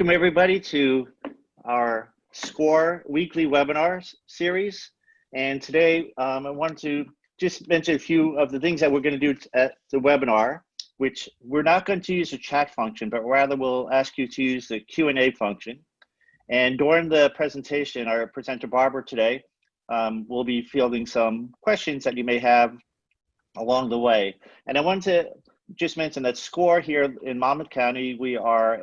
Welcome everybody to our SCORE weekly webinar series. And today I want to just mention a few of the things that we're going to do at the webinar, which we're not going to use the chat function, but rather we'll ask you to use the Q&A function. And during the presentation, our presenter Barbara today will be fielding some questions that you may have along the way. And I want to just mention that SCORE here in Monmouth County, we are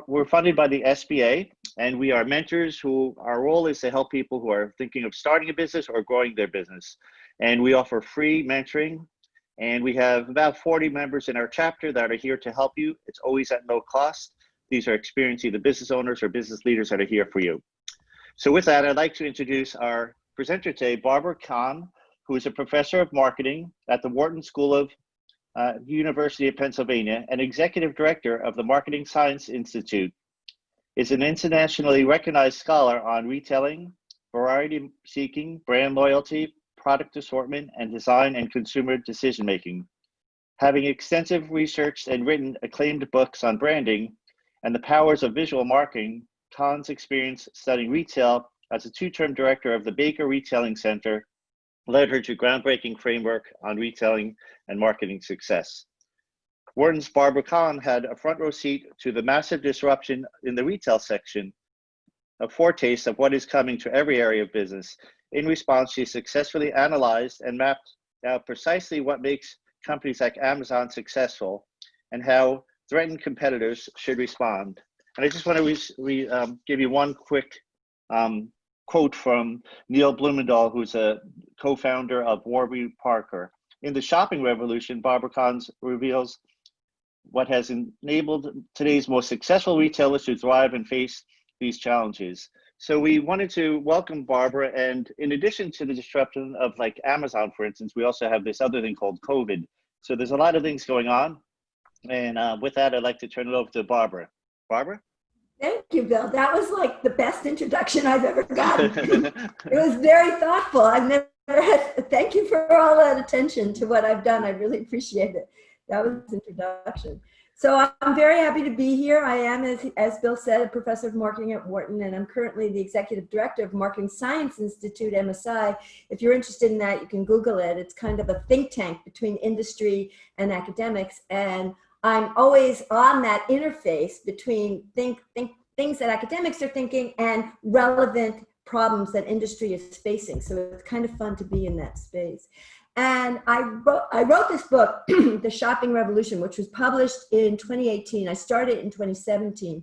we're funded by the SBA, and we are mentors who our role is to help people who are thinking of starting a business or growing their business. And we offer free mentoring, and we have about 40 members in our chapter that are here to help you. It's always at no cost. These are experienced either business owners or business leaders that are here for you. So with that, I'd like to introduce our presenter today, Barbara Kahn, who is a professor of marketing at the Wharton School of University of Pennsylvania and executive director of the Marketing Science Institute, is an internationally recognized scholar on retailing, variety seeking, brand loyalty, product assortment, and design and consumer decision making. Having extensive research and written acclaimed books on branding and the powers of visual marketing, Kahn's experience studying retail as a two-term director of the Baker Retailing Center led her to groundbreaking framework on retailing and marketing success. Wharton's Barbara Kahn had a front row seat to the massive disruption in the retail section, a foretaste of what is coming to every area of business. In response, she successfully analyzed and mapped out precisely what makes companies like Amazon successful and how threatened competitors should respond. And I just want to give you one quick quote from Neil Blumendahl, who's a co-founder of Warby Parker. In the shopping revolution, Barbara Kahn reveals what has enabled today's most successful retailers to thrive and face these challenges. So we wanted to welcome Barbara, and in addition to the disruption of like Amazon, for instance, we also have this other thing called COVID. So there's a lot of things going on. And with that, I'd like to turn it over to Barbara. Barbara? Thank you, Bill. That was like the best introduction I've ever gotten. It was very thoughtful. I've never had, thank you for all that attention to what I've done. I really appreciate it. That was the introduction. So I'm very happy to be here. I am, as Bill said, a professor of marketing at Wharton, and I'm currently the executive director of Marketing Science Institute, MSI. If you're interested in that, you can Google it. It's kind of a think tank between industry and academics, and I'm always on that interface between things that academics are thinking and relevant problems that industry is facing. So it's kind of fun to be in that space. And I wrote this book, The Shopping Revolution, which was published in 2018. I started in 2017.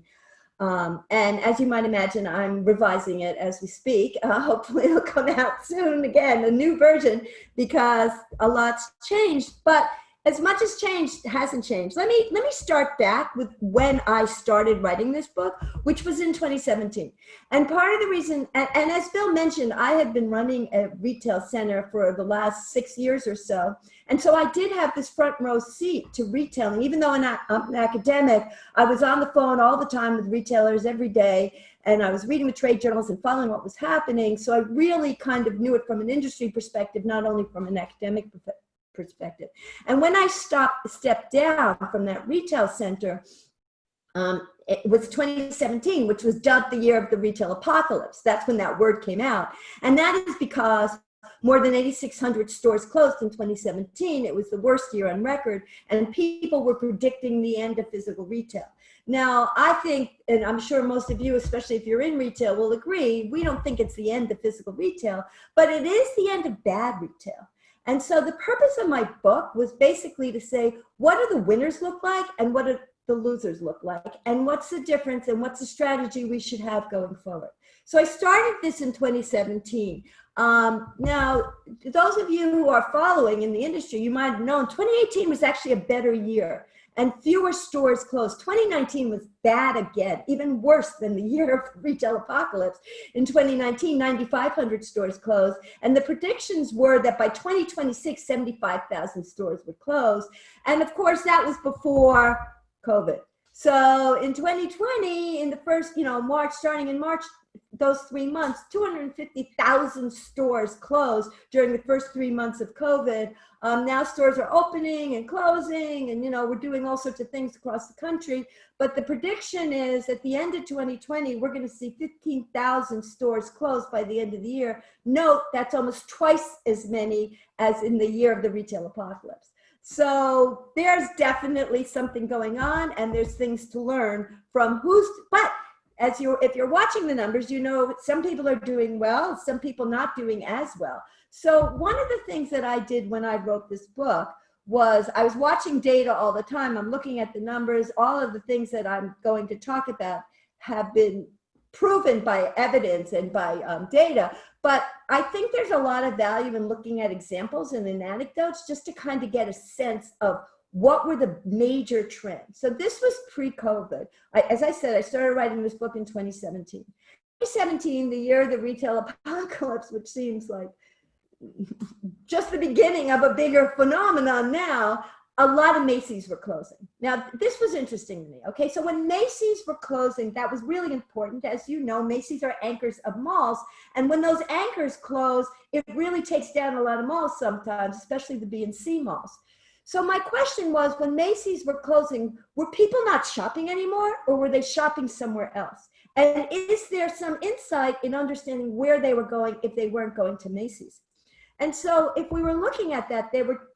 And as you might imagine, I'm revising it as we speak. Hopefully it'll come out soon, again, a new version, because a lot's changed. But as much as changed, hasn't changed. Let me start back with when I started writing this book, which was in 2017. And part of the reason, and as Bill mentioned, I had been running a retail center for the last 6 years or so. And so I did have this front row seat to retailing. Even though I'm an academic, I was on the phone all the time with retailers every day. And I was reading the trade journals and following what was happening. So I really kind of knew it from an industry perspective, not only from an academic perspective. And when I stepped down from that retail center, it was 2017, which was dubbed the year of the retail apocalypse. That's when that word came out. And that is because more than 8,600 stores closed in 2017. It was the worst year on record, and people were predicting the end of physical retail. Now, I think, and I'm sure most of you, especially if you're in retail, will agree, we don't think it's the end of physical retail, but it is the end of bad retail. And so the purpose of my book was basically to say, what do the winners look like and what do the losers look like? And what's the difference and what's the strategy we should have going forward? So I started this in 2017. Now, those of you who are following in the industry, you might have known 2018 was actually a better year and fewer stores closed. 2019 was bad again, even worse than the year of retail apocalypse. In 2019, 9,500 stores closed, and the predictions were that by 2026, 75,000 stores would close. And of course, that was before COVID. So in 2020, in the first, March, starting in March those 3 months, 250,000 stores closed during the first 3 months of COVID. Now stores are opening and closing, and we're doing all sorts of things across the country. But the prediction is at the end of 2020, we're going to see 15,000 stores closed by the end of the year. Note, that's almost twice as many as in the year of the retail apocalypse. So there's definitely something going on, and there's things to learn from but if you're watching the numbers, some people are doing well, some people not doing as well. So one of the things that I did when I wrote this book was I was watching data all the time. I'm looking at the numbers. All of the things that I'm going to talk about have been proven by evidence and by data. But I think there's a lot of value in looking at examples and in anecdotes just to kind of get a sense of what were the major trends. So this was pre-COVID. As I said, I started writing this book in 2017. 2017, the year of the retail apocalypse, which seems like just the beginning of a bigger phenomenon now, a lot of Macy's were closing. Now, this was interesting to me, okay? So when Macy's were closing, that was really important. As you know, Macy's are anchors of malls. And when those anchors close, it really takes down a lot of malls sometimes, especially the B and C malls. So my question was, when Macy's were closing, were people not shopping anymore, or were they shopping somewhere else? And is there some insight in understanding where they were going if they weren't going to Macy's? And so if we were looking at that, there were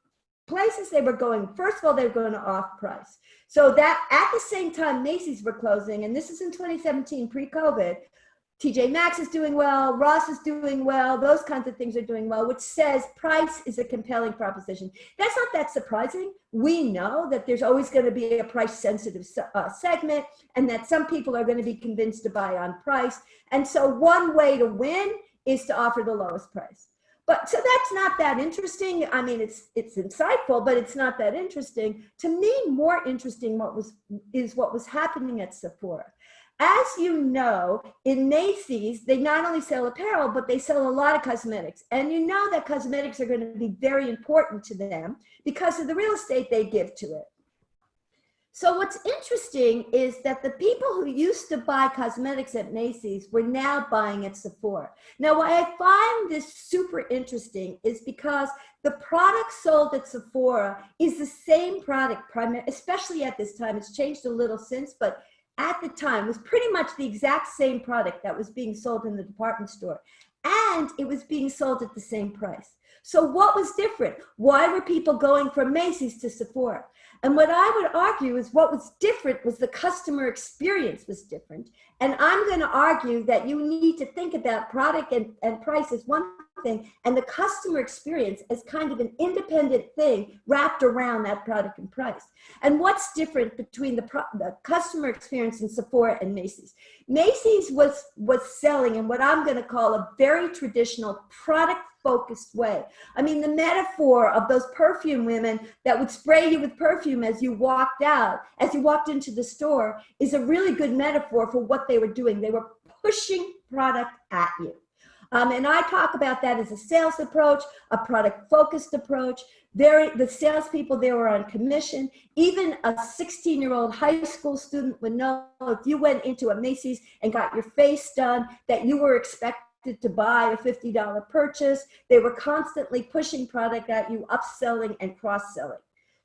places they were going. First of all, they were going to off price. So that at the same time Macy's were closing, and this is in 2017, pre-COVID, TJ Maxx is doing well, Ross is doing well, those kinds of things are doing well, which says price is a compelling proposition. That's not that surprising. We know that there's always going to be a price sensitive segment, and that some people are going to be convinced to buy on price. And so one way to win is to offer the lowest price. But so that's not that interesting. I mean, it's insightful, but it's not that interesting. To me, more interesting is what was happening at Sephora. As you know, in Macy's, they not only sell apparel, but they sell a lot of cosmetics. And you know that cosmetics are going to be very important to them because of the real estate they give to it. So what's interesting is that the people who used to buy cosmetics at Macy's were now buying at Sephora. Now, why I find this super interesting is because the product sold at Sephora is the same product, especially at this time. It's changed a little since, but at the time was pretty much the exact same product that was being sold in the department store. And it was being sold at the same price. So what was different? Why were people going from Macy's to Sephora? And what I would argue is what was different was the customer experience was different. And I'm going to argue that you need to think about product and price as one thing, and the customer experience as kind of an independent thing wrapped around that product and price. And what's different between the customer experience in Sephora and Macy's? Macy's was selling in what I'm going to call a very traditional product-focused way. I mean, the metaphor of those perfume women that would spray you with perfume as you walked out, as you walked into the store, is a really good metaphor for what they were doing. They were pushing product at you. And I talk about that as a sales approach, a product-focused approach. The salespeople there were on commission. Even a 16-year-old high school student would know if you went into a Macy's and got your face done that you were expected to buy a $50 purchase. They were constantly pushing product at you, upselling and cross-selling.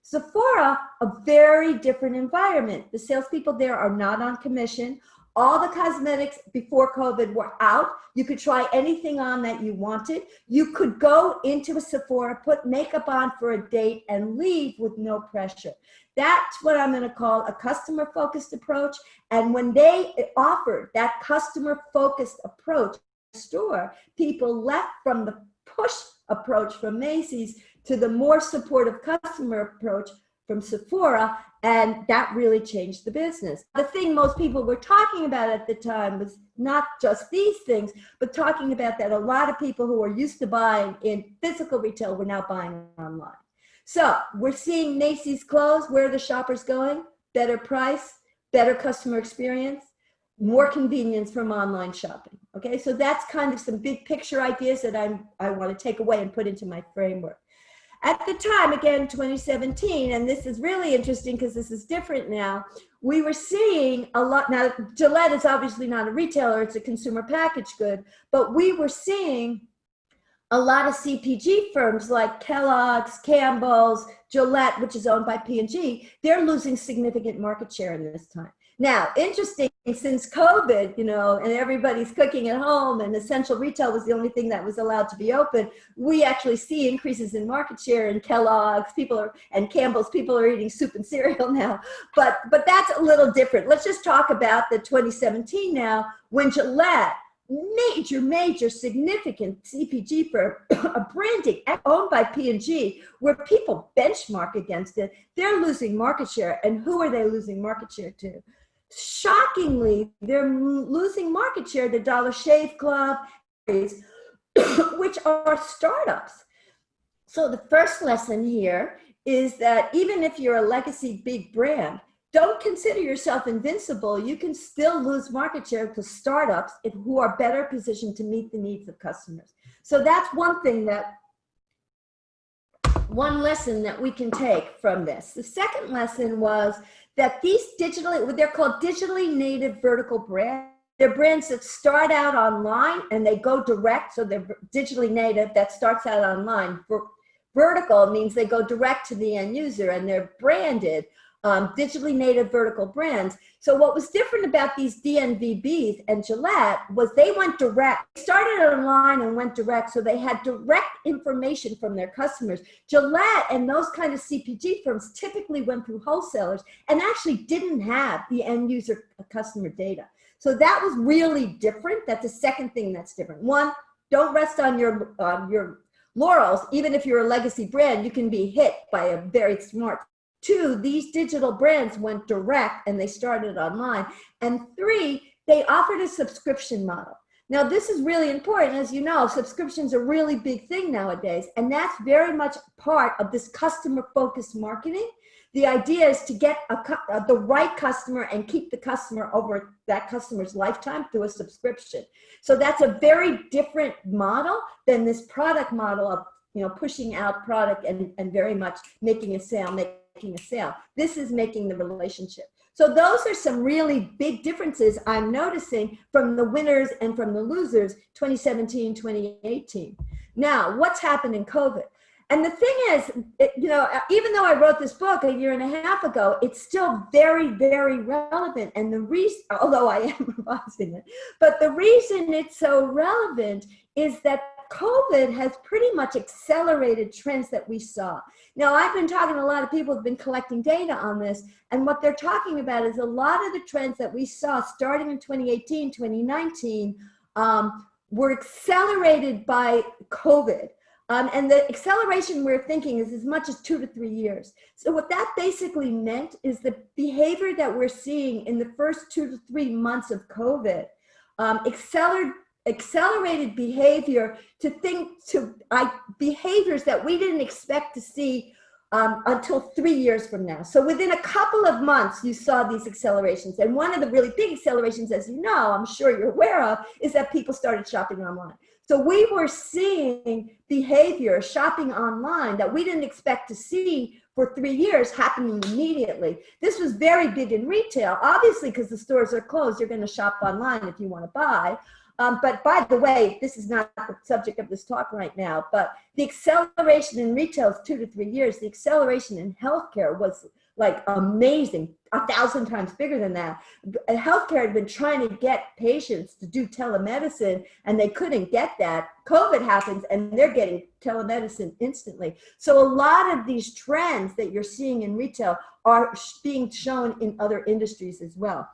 Sephora, a very different environment. The salespeople there are not on commission. All the cosmetics before COVID were out. You could try anything on that you wanted. You could go into a Sephora, put makeup on for a date, and leave with no pressure. That's what I'm going to call a customer-focused approach. And when they offered that customer-focused approach to the store, people left from the push approach from Macy's to the more supportive customer approach from Sephora, and that really changed the business. The thing most people were talking about at the time was not just these things, but talking about that a lot of people who are used to buying in physical retail were now buying online. So we're seeing Macy's close. Where are the shoppers going? Better price, better customer experience, more convenience from online shopping. Okay, so that's kind of some big picture ideas that I want to take away and put into my framework. At the time, again, 2017, and this is really interesting because this is different now, we were seeing a lot. Now, Gillette is obviously not a retailer, it's a consumer packaged good, but we were seeing a lot of CPG firms like Kellogg's, Campbell's, Gillette, which is owned by P&G, they're losing significant market share in this time. Now, interesting, since COVID, you know, and everybody's cooking at home and essential retail was the only thing that was allowed to be open, we actually see increases in market share in Kellogg's, and Campbell's, people are eating soup and cereal now. But that's a little different. Let's just talk about the 2017 now, when Gillette, major significant CPG firm, a branding owned by P&G, where people benchmark against it, they're losing market share. And who are they losing market share to? Shockingly, they're losing market share to Dollar Shave Club, which are startups. So the first lesson here is that even if you're a legacy big brand, don't consider yourself invincible. You can still lose market share to startups who are better positioned to meet the needs of customers. So that's one lesson that we can take from this. The second lesson was that these they're called digitally native vertical brands. They're brands that start out online and they go direct. So they're digitally native, that starts out online. Vertical means they go direct to the end user and they're branded. Digitally native vertical brands. So what was different about these DNVBs and Gillette was they went direct. They started online and went direct, so they had direct information from their customers. Gillette and those kind of CPG firms typically went through wholesalers and actually didn't have the end user customer data. So that was really different. That's the second thing that's different. One, don't rest on your laurels. Even if you're a legacy brand, you can be hit by a very smart. Two, these digital brands went direct and they started online. And three, they offered a subscription model. Now, this is really important. As you know, subscriptions are a really big thing nowadays. And that's very much part of this customer-focused marketing. The idea is to get the right customer and keep the customer over that customer's lifetime through a subscription. So that's a very different model than this product model of, you know, pushing out product and very much making a sale. This is making the relationship. So those are some really big differences I'm noticing from the winners and from the losers 2017, 2018. Now, what's happened in COVID? And the thing is, you know, even though I wrote this book a year and a half ago, it's still very, very relevant. And the reason, although I am revising it, but the reason it's so relevant is that COVID has pretty much accelerated trends that we saw. Now, I've been talking to a lot of people who've been collecting data on this, and what they're talking about is a lot of the trends that we saw starting in 2018, 2019 were accelerated by COVID. And the acceleration we're thinking is as much as 2 to 3 years. So what that basically meant is the behavior that we're seeing in the first 2 to 3 months of COVID accelerated behavior behaviors that we didn't expect to see until 3 years from now. So within a couple of months, you saw these accelerations. And one of the really big accelerations, as you know, I'm sure you're aware of, is that people started shopping online. So we were seeing behavior, shopping online, that we didn't expect to see for 3 years happening immediately. This was very big in retail, obviously, because the stores are closed. You're going to shop online if you want to buy. But by the way, this is not the subject of this talk right now, but the acceleration in retail is 2 to 3 years. The acceleration in healthcare was like amazing, 1,000 times bigger than that. Healthcare had been trying to get patients to do telemedicine and they couldn't get that. COVID happens and they're getting telemedicine instantly. So a lot of these trends that you're seeing in retail are being shown in other industries as well.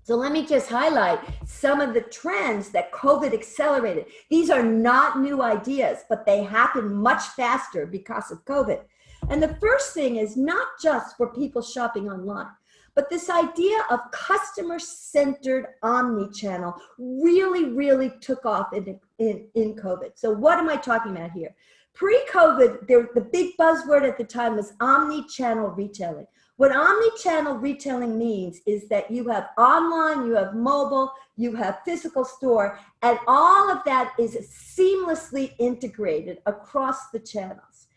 So let me just highlight some of the trends that COVID accelerated. These are not new ideas, but they happen much faster because of COVID. And the first thing is not just for people shopping online, but this idea of customer-centered omnichannel really took off in COVID. So what am I talking about here? Pre-COVID, the big buzzword at the time was omnichannel retailing. What omnichannel retailing means is that you have online, you have mobile, you have physical store, and all of that is seamlessly integrated across the channels.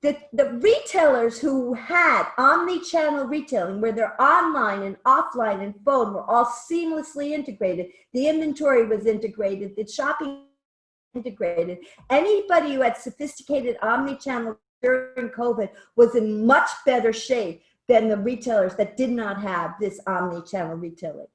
the retailers who had omni-channel retailing, where they're online and offline and phone were all seamlessly integrated, the inventory was integrated, the shopping integrated. Anybody who had sophisticated omni-channel during COVID was in much better shape than the retailers that did not have this omni-channel retailing.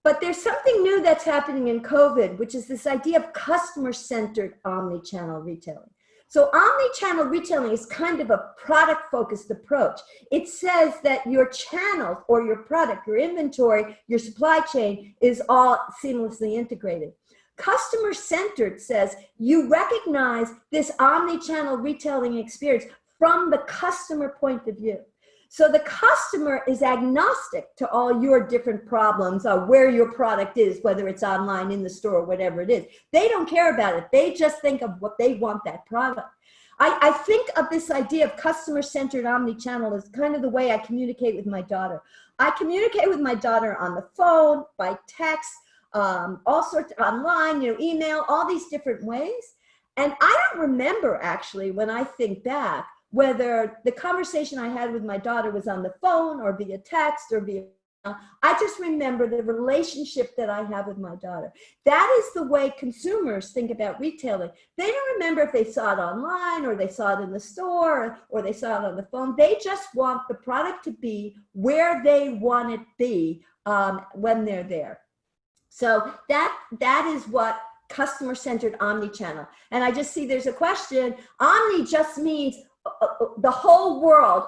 But there's something new that's happening in COVID, which is this idea of customer-centered omni-channel retailing. So omni-channel retailing is kind of a product-focused approach. It says that your channels or your product, your inventory, your supply chain is all seamlessly integrated. Customer-centered says you recognize this omni-channel retailing experience from the customer point of view. So the customer is agnostic to all your different problems, where your product is, whether it's online, in the store, whatever it is. They don't care about it. They just think of what they want that product. I think of this idea of customer-centered omni-channel as kind of the way I communicate with my daughter. I communicate with my daughter on the phone, by text, all sorts online, email, all these different ways. And I don't remember, actually, when I think back, whether the conversation I had with my daughter was on the phone or via text or via, I just remember the relationship that I have with my daughter. That is the way consumers think about retailing. They don't remember if they saw it online or they saw it in the store or they saw it on the phone. They just want the product to be where they want it to be when they're there. So that is what customer-centered omni-channel. And I just see there's a question. Omni just means the whole world.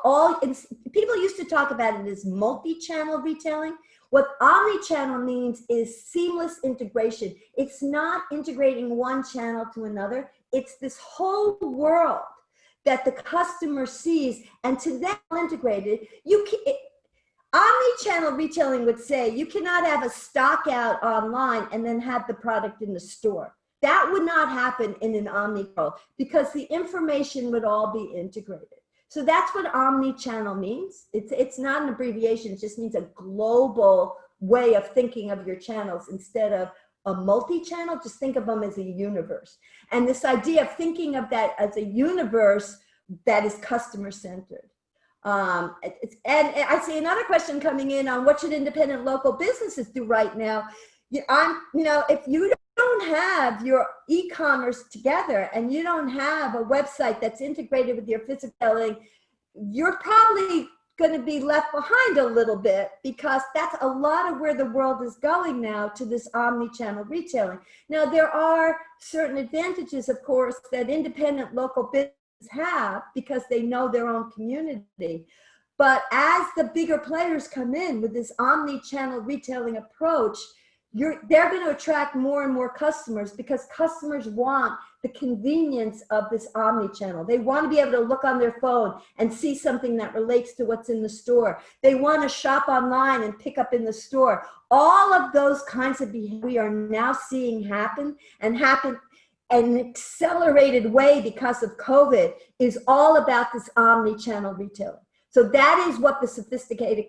People used to talk about it as multi-channel retailing. What omni-channel means is seamless integration. It's not integrating one channel to another. It's this whole world that the customer sees, and to them integrated. Omni-channel retailing would say you cannot have a stock out online and then have the product in the store. That would not happen in an omni-channel because the information would all be integrated. So that's what omni-channel means. It's not an abbreviation. It just means a global way of thinking of your channels instead of a multi-channel. Just think of them as a universe. And this idea of thinking of that as a universe that is customer-centered. And I see another question coming in on what should independent local businesses do right now. If you don't have your e-commerce together and you don't have a website that's integrated with your physical selling, you're probably going to be left behind a little bit, because that's a lot of where the world is going now, to this omni-channel retailing. Now, there are certain advantages, of course, that independent local businesses have because they know their own community. But as the bigger players come in with this omni-channel retailing approach, they're going to attract more and more customers, because customers want the convenience of this omni-channel. They want to be able to look on their phone and see something that relates to what's in the store. They want to shop online and pick up in the store. All of those kinds of behavior we are now seeing happen in an accelerated way because of COVID is all about this omni-channel retailing. So that is what the sophisticated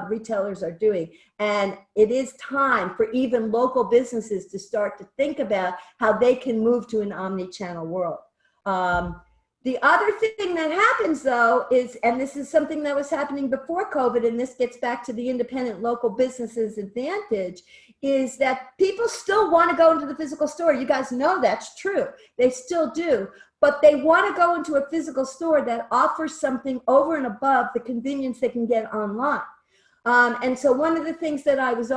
retailers are doing. And it is time for even local businesses to start to think about how they can move to an omni-channel world. The other thing that happens, though, is, and this is something that was happening before COVID, and this gets back to the independent local businesses advantage, is that people still want to go into the physical store. You guys know that's true. They still do. But they want to go into a physical store that offers something over and above the convenience they can get online. And so one of the things that I was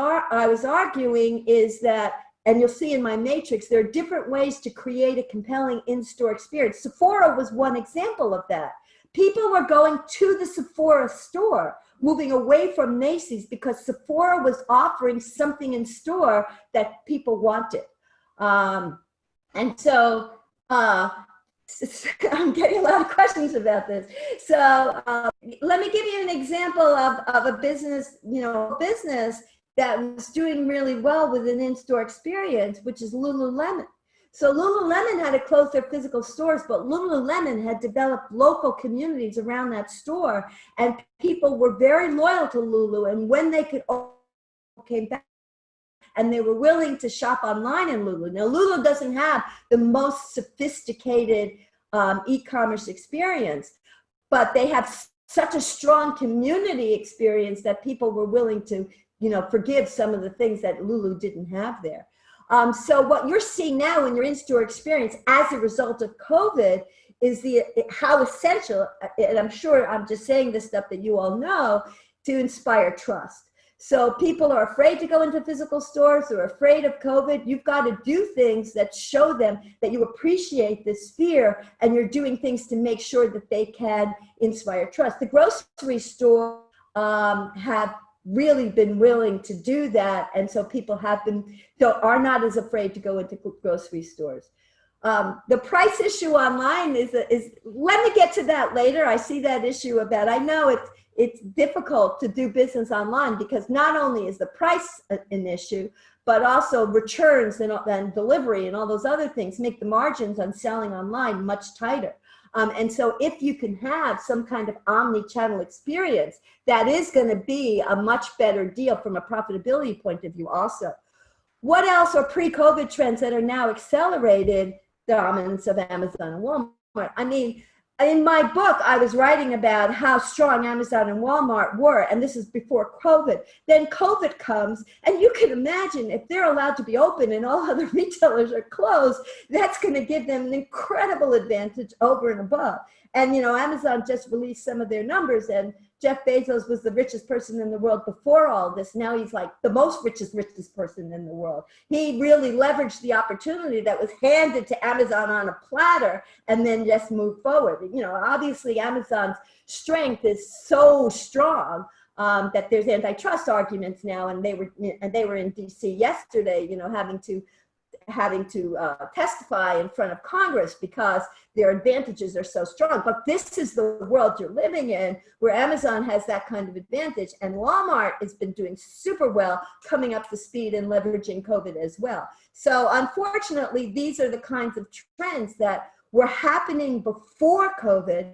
arguing is that, and you'll see in my matrix, there are different ways to create a compelling in-store experience. Sephora was one example of that. People were going to the Sephora store, moving away from Macy's, because Sephora was offering something in store that people wanted. And so, I'm getting a lot of questions about this. So let me give you an example of a business, business that was doing really well with an in-store experience, which is Lululemon. So Lululemon had to close their physical stores, but Lululemon had developed local communities around that store, and people were very loyal to Lulu. And when they came back, and they were willing to shop online in Lulu. Now, Lulu doesn't have the most sophisticated e-commerce experience, but they have such a strong community experience that people were willing to, you know, forgive some of the things that Lulu didn't have there. So what you're seeing now in your in-store experience as a result of COVID is how essential, and I'm sure I'm just saying this stuff that you all know, to inspire trust. So people are afraid to go into physical stores, they're afraid of COVID. You've got to do things that show them that you appreciate this fear, and you're doing things to make sure that they can inspire trust. The grocery store have really been willing to do that, and so people are not as afraid to go into grocery stores. The price issue online is let me get to that later. I see that issue about, I know it's difficult to do business online because not only is the price an issue, but also returns and delivery and all those other things make the margins on selling online much tighter. And so if you can have some kind of omni-channel experience, that is going to be a much better deal from a profitability point of view also. What else are pre-COVID trends that are now accelerated dominance of Amazon and Walmart? I mean, in my book, I was writing about how strong Amazon and Walmart were, and this is before COVID. Then COVID comes, and you can imagine if they're allowed to be open and all other retailers are closed, that's going to give them an incredible advantage over and above. And, you know, Amazon just released some of their numbers, and Jeff Bezos was the richest person in the world before all this. Now he's like the most richest person in the world. He really leveraged the opportunity that was handed to Amazon on a platter and then just moved forward. You know, obviously Amazon's strength is so strong that there's antitrust arguments now, and they were in DC yesterday, you know, having to testify in front of Congress because their advantages are so strong. But this is the world you're living in, where Amazon has that kind of advantage, and Walmart has been doing super well, coming up to speed and leveraging COVID as well. So unfortunately, these are the kinds of trends that were happening before COVID,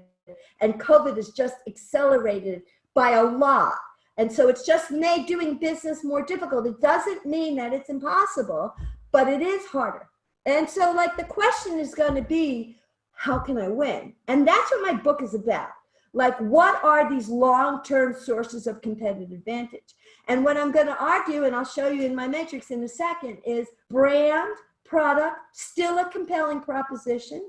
and COVID has just accelerated by a lot. And so it's just made doing business more difficult. It doesn't mean that it's impossible, but it is harder. And so like the question is going to be, how can I win? And that's what my book is about. Like, what are these long-term sources of competitive advantage? And what I'm going to argue, and I'll show you in my matrix in a second, is brand, product, still a compelling proposition.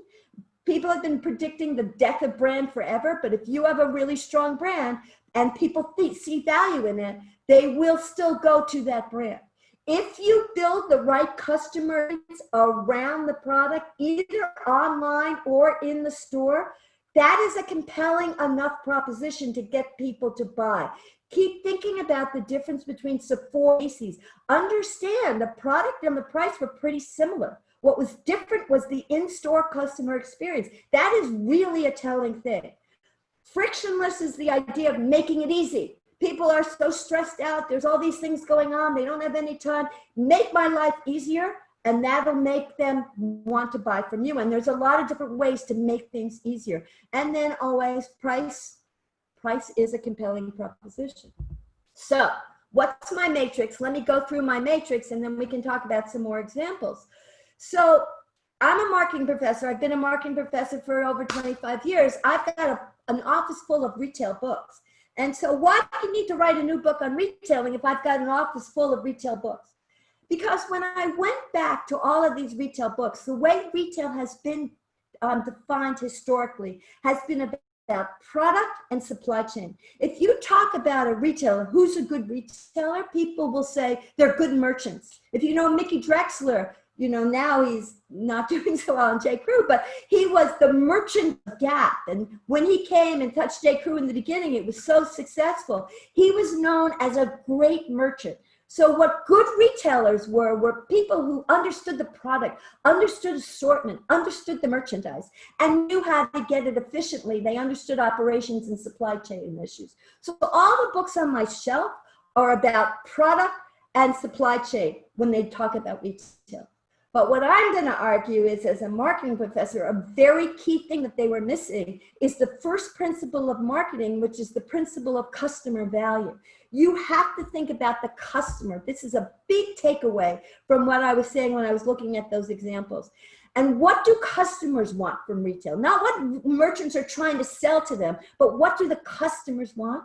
People have been predicting the death of brand forever, but if you have a really strong brand and people see value in it, they will still go to that brand. If you build the right customers around the product, either online or in the store, that is a compelling enough proposition to get people to buy. Keep thinking about the difference between Sephora and Macy's. Understand the product and the price were pretty similar. What was different was the in-store customer experience. That is really a telling thing. Frictionless is the idea of making it easy. People are so stressed out. There's all these things going on. They don't have any time. Make my life easier, and that'll make them want to buy from you. And there's a lot of different ways to make things easier. And then always price is a compelling proposition. So what's my matrix? Let me go through my matrix, and then we can talk about some more examples. So I'm a marketing professor. I've been a marketing professor for over 25 years. I've got an office full of retail books. And so why do you need to write a new book on retailing if I've got an office full of retail books? Because when I went back to all of these retail books, the way retail has been defined historically has been about product and supply chain. If you talk about a retailer, who's a good retailer, people will say they're good merchants. If you know Mickey Drexler, you know, now he's not doing so well in J. Crew, but he was the merchant of Gap. And when he came and touched J. Crew in the beginning, it was so successful. He was known as a great merchant. So what good retailers were people who understood the product, understood assortment, understood the merchandise, and knew how to get it efficiently. They understood operations and supply chain issues. So all the books on my shelf are about product and supply chain when they talk about retail. But what I'm going to argue is, as a marketing professor, a very key thing that they were missing is the first principle of marketing, which is the principle of customer value. You have to think about the customer. This is a big takeaway from what I was saying when I was looking at those examples. And what do customers want from retail? Not what merchants are trying to sell to them, but what do the customers want?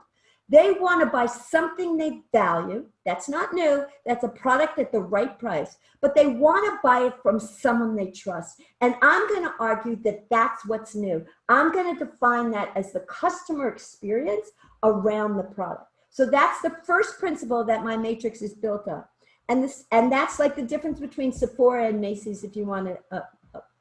They want to buy something they value. That's not new. That's a product at the right price. But they want to buy it from someone they trust. And I'm going to argue that that's what's new. I'm going to define that as the customer experience around the product. So that's the first principle that my matrix is built on. And that's like the difference between Sephora and Macy's, if you want a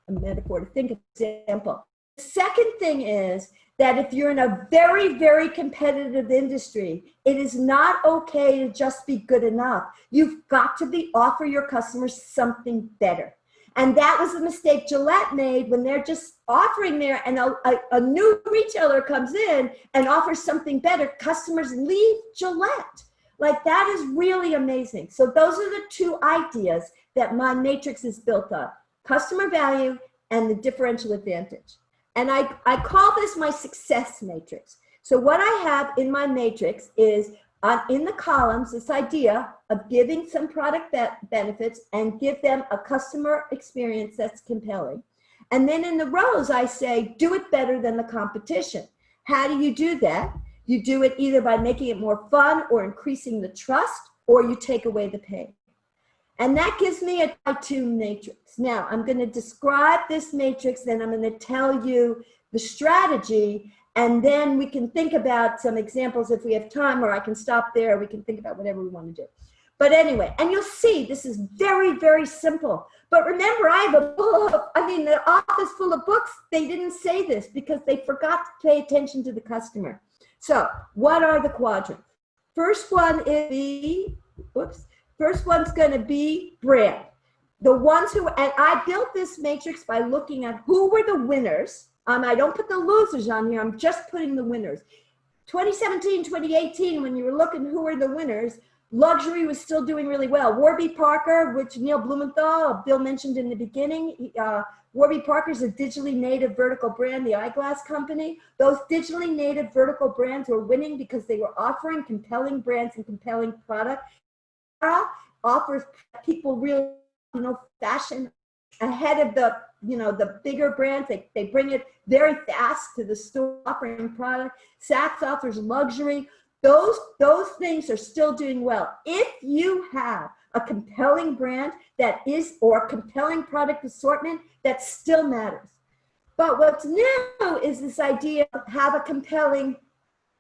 metaphor to think of an example. The second thing is that if you're in a very, very competitive industry, it is not okay to just be good enough. You've got to offer your customers something better. And that was the mistake Gillette made when they're just offering there, and a new retailer comes in and offers something better. Customers leave Gillette. Like, that is really amazing. So those are the two ideas that my matrix is built on: customer value and the differential advantage. And I call this my success matrix. So what I have in my matrix is in the columns, this idea of giving some product benefits and give them a customer experience that's compelling. And then in the rows, I say, do it better than the competition. How do you do that? You do it either by making it more fun or increasing the trust, or you take away the pain. And that gives me a type-2 matrix. Now, I'm going to describe this matrix, then I'm going to tell you the strategy, and then we can think about some examples if we have time, or I can stop there. We can think about whatever we want to do. But anyway, and you'll see this is very, very simple. But remember, I have a book. I mean, the office full of books. They didn't say this because they forgot to pay attention to the customer. So what are the quadrants? First one is First one's going to be brand. The ones who, and I built this matrix by looking at who were the winners. I don't put the losers on here. I'm just putting the winners. 2017, 2018, when you were looking who were the winners, luxury was still doing really well. Warby Parker, which Neil Blumenthal, Bill mentioned in the beginning, Warby Parker is a digitally native vertical brand, the eyeglass company. Those digitally native vertical brands were winning because they were offering compelling brands and compelling product. Offers people real, fashion ahead of the, the bigger brands. They bring it very fast to the store offering product. Saks offers luxury. Those things are still doing well. If you have a compelling brand or a compelling product assortment, that still matters. But what's new is this idea of have a compelling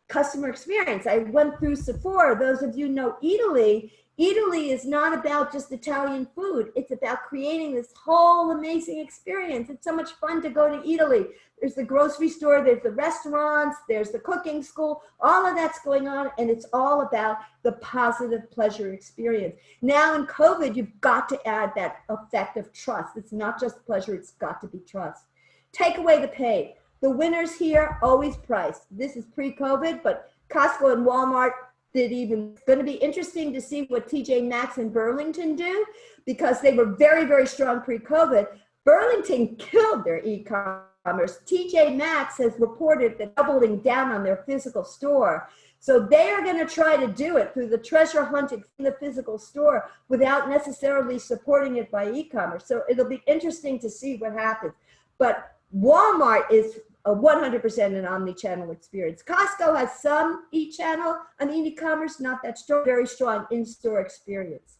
customer experience. I went through Sephora. Those of you know Italy. Italy is not about just Italian food. It's about creating this whole amazing experience. It's so much fun to go to Italy. There's the grocery store, there's the restaurants, there's the cooking school, all of that's going on, and it's all about the positive pleasure experience. Now in COVID, you've got to add that effect of trust. It's not just pleasure, it's got to be trust. Take away the pain. The winners here, always price. This is pre-COVID, but Costco and Walmart did even. It's going to be interesting to see what TJ Maxx and Burlington do, because they were very, very strong pre-COVID. Burlington killed their e-commerce. TJ Maxx has reported that doubling down on their physical store. So they are going to try to do it through the treasure hunting in the physical store without necessarily supporting it by e-commerce. So it'll be interesting to see what happens. But Walmart is 100% an omnichannel experience. Costco has some e-channel and e-commerce, not that strong, very strong in-store experience.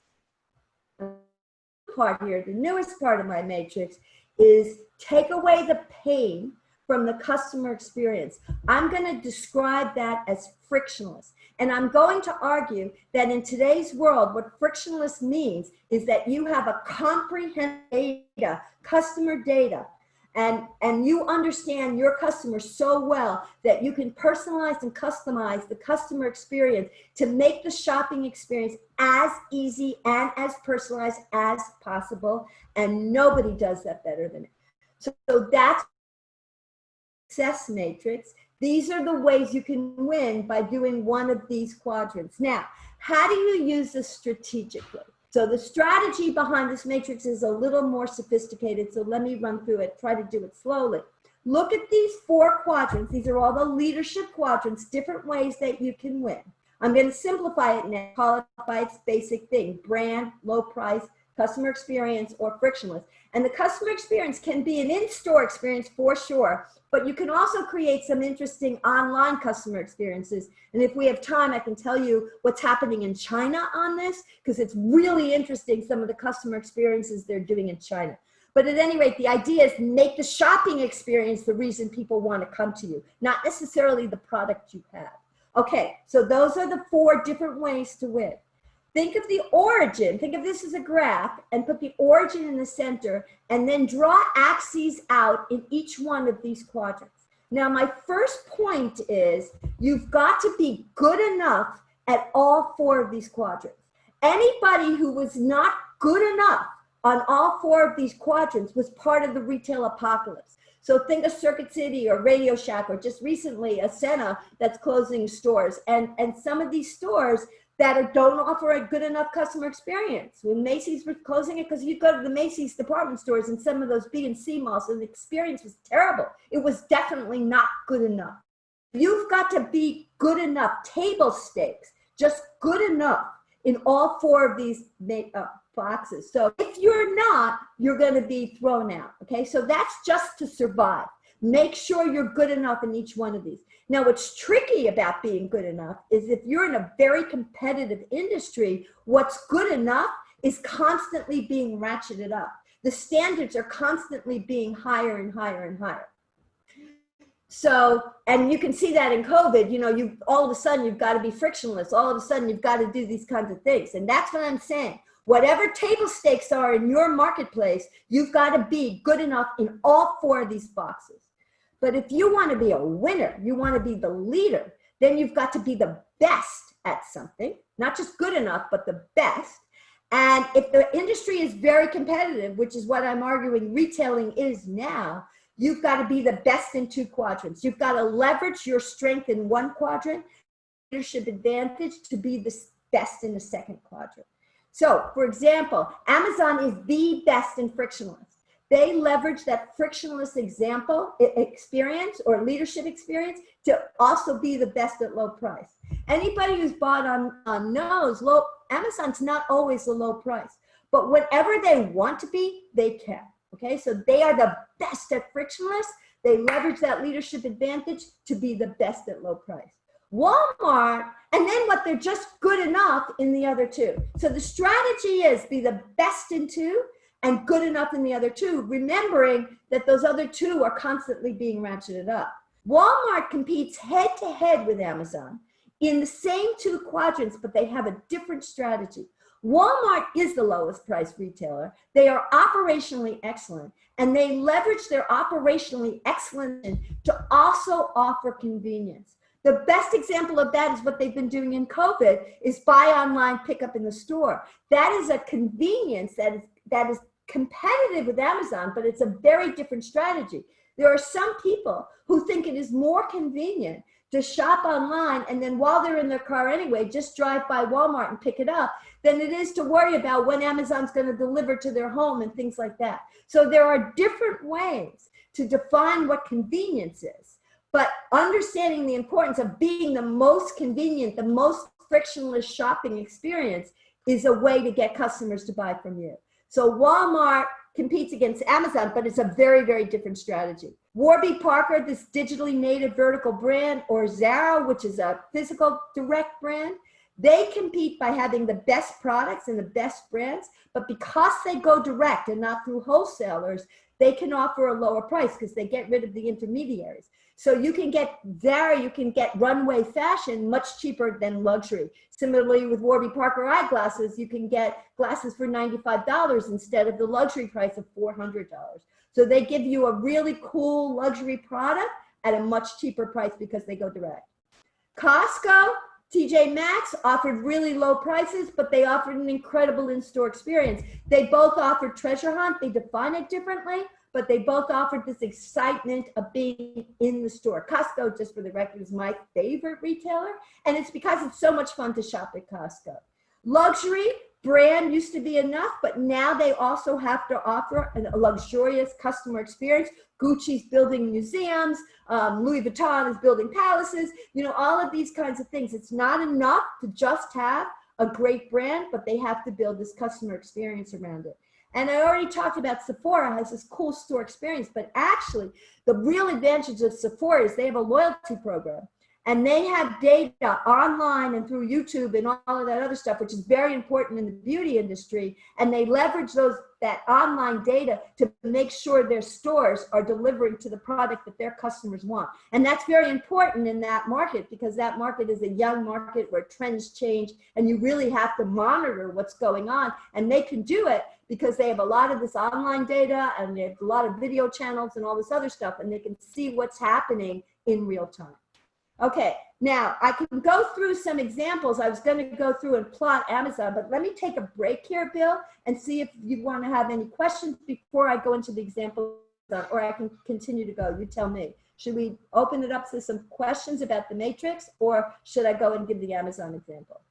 Part here, the newest part of my matrix, is take away the pain from the customer experience. I'm going to describe that as frictionless. And I'm going to argue that in today's world, what frictionless means is that you have a comprehensive data, customer data, and you understand your customer so well that you can personalize and customize the customer experience to make the shopping experience as easy and as personalized as possible. And nobody does that better than it. So that's success matrix. These are the ways you can win by doing one of these quadrants. Now, how do you use this strategically? So the strategy behind this matrix is a little more sophisticated. So let me run through it, try to do it slowly. Look at these 4 quadrants. These are all the leadership quadrants, different ways that you can win. I'm going to simplify it now, call it by its basic thing: brand, low price, customer experience, or frictionless. And the customer experience can be an in-store experience for sure, but you can also create some interesting online customer experiences. And if we have time, I can tell you what's happening in China on this, because it's really interesting, some of the customer experiences they're doing in China. But at any rate, the idea is make the shopping experience the reason people want to come to you, not necessarily the product you have. Okay, so those are the 4 different ways to win. Think of the origin, think of this as a graph, and put the origin in the center, and then draw axes out in each one of these quadrants. Now, my first point is you've got to be good enough at all 4 of these quadrants. Anybody who was not good enough on all 4 of these quadrants was part of the retail apocalypse. So think of Circuit City or Radio Shack, or just recently Ascendance that's closing stores, and some of these stores that don't offer a good enough customer experience. When Macy's was closing it, because you go to the Macy's department stores and some of those B and C malls, and the experience was terrible. It was definitely not good enough. You've got to be good enough, table stakes, just good enough in all 4 of these boxes. So if you're not, you're going to be thrown out. Okay, so that's just to survive. Make sure you're good enough in each one of these. Now, what's tricky about being good enough is if you're in a very competitive industry, what's good enough is constantly being ratcheted up. The standards are constantly being higher and higher and higher. So, and you can see that in COVID, you know, all of a sudden you've got to be frictionless. All of a sudden you've got to do these kinds of things. And that's what I'm saying. Whatever table stakes are in your marketplace, you've got to be good enough in all 4 of these boxes. But if you want to be a winner, you want to be the leader, then you've got to be the best at something, not just good enough, but the best. And if the industry is very competitive, which is what I'm arguing retailing is now, you've got to be the best in 2 quadrants. You've got to leverage your strength in 1 quadrant, leadership advantage, to be the best in the 2nd quadrant. So, for example, Amazon is the best in frictionless. They leverage that frictionless experience or leadership experience to also be the best at low price. Anybody who's bought on knows Amazon's not always the low price, but whatever they want to be, they can. Okay, so they are the best at frictionless. They leverage that leadership advantage to be the best at low price. Walmart, and then what, they're just good enough in the other 2. So the strategy is be the best in 2 and good enough in the other 2, remembering that those other 2 are constantly being ratcheted up. Walmart competes head to head with Amazon in the same 2 quadrants, but they have a different strategy. Walmart is the lowest price retailer. They are operationally excellent, and they leverage their operationally excellence to also offer convenience. The best example of that is what they've been doing in COVID, is buy online, pick up in the store. That is a convenience that is competitive with Amazon, but it's a very different strategy. There are some people who think it is more convenient to shop online and then while they're in their car anyway, just drive by Walmart and pick it up, than it is to worry about when Amazon's going to deliver to their home and things like that. So there are different ways to define what convenience is, but understanding the importance of being the most convenient, the most frictionless shopping experience is a way to get customers to buy from you. So Walmart competes against Amazon, but it's a very, very different strategy. Warby Parker, this digitally native vertical brand, or Zara, which is a physical direct brand, they compete by having the best products and the best brands, but because they go direct and not through wholesalers, they can offer a lower price because they get rid of the intermediaries. So you can get Zara, you can get runway fashion much cheaper than luxury. Similarly with Warby Parker eyeglasses, you can get glasses for $95 instead of the luxury price of $400. So they give you a really cool luxury product at a much cheaper price because they go direct. Costco, TJ Maxx offered really low prices, but they offered an incredible in-store experience. They both offered treasure hunt. They define it differently, but they both offered this excitement of being in the store. Costco, just for the record, is my favorite retailer, and it's because it's so much fun to shop at Costco. Luxury, brand used to be enough, but now they also have to offer a luxurious customer experience. Gucci's building museums, Louis Vuitton is building palaces, you know, all of these kinds of things. It's not enough to just have a great brand, but they have to build this customer experience around it. And I already talked about Sephora has this cool store experience, but actually the real advantage of Sephora is they have a loyalty program. And they have data online and through YouTube and all of that other stuff, which is very important in the beauty industry. And they leverage that online data to make sure their stores are delivering to the product that their customers want. And that's very important in that market, because that market is a young market where trends change and you really have to monitor what's going on. And they can do it because they have a lot of this online data and they have a lot of video channels and all this other stuff, and they can see what's happening in real time. Okay, now I can go through some examples. I was going to go through and plot Amazon, but let me take a break here, Bill, and see if you want to have any questions before I go into the example, or I can continue to go. You tell me. Should we open it up to some questions about the matrix, or should I go and give the Amazon example?